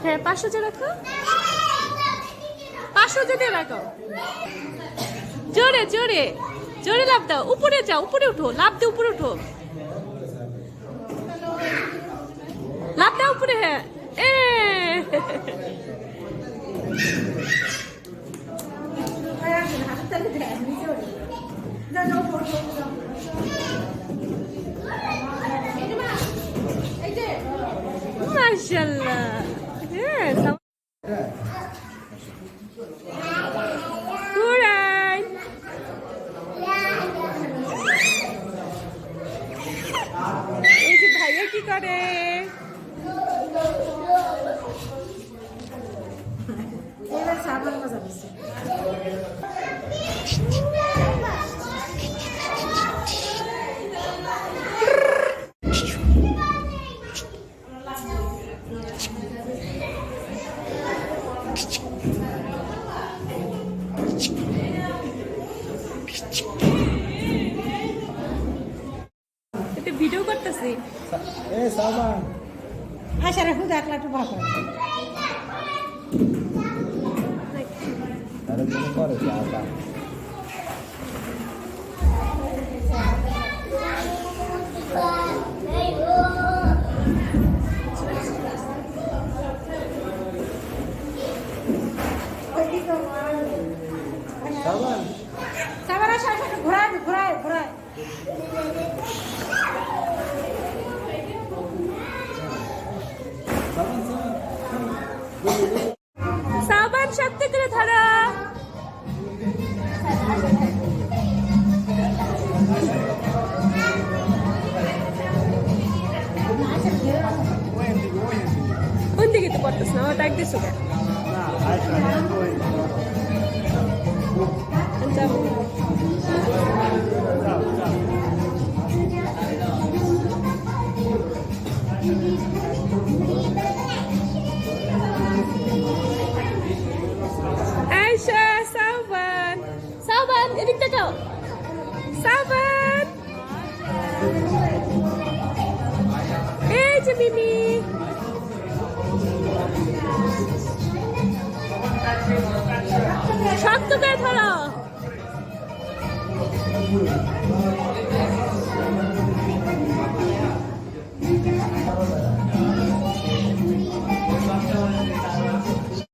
হ্যাঁ 500 দিয়ে রাখো, 500 দিয়ে রাখো। জোরে জোরে জোরে লাফ দাও, উপরে যাও, উপরে উঠো, লাফ দিয়ে উপরে উঠো, লাফ দাও উপরে। হ্যাঁ মাশাআল্লাহ। হ্যাঁ ঘুরাই। এই যে ভাইয়া কি করে? এটা ভিডিও করতেছি। এই সালমান আশা রাখু দেখলা একটু ভালো আরে তুমি করে যাবা সালমান সাবার আসা ঘোরায় ঘোরায় ঘোরায় সাবান শক্তি করে ধরো। কোন দিকে তো করতেছ না, আমার ডাক দিছো কেন? আয়শা, সাবান, সাবান এদিক তাকাও, সাবান, এই যে মিমি, শক্ত করে ধরো।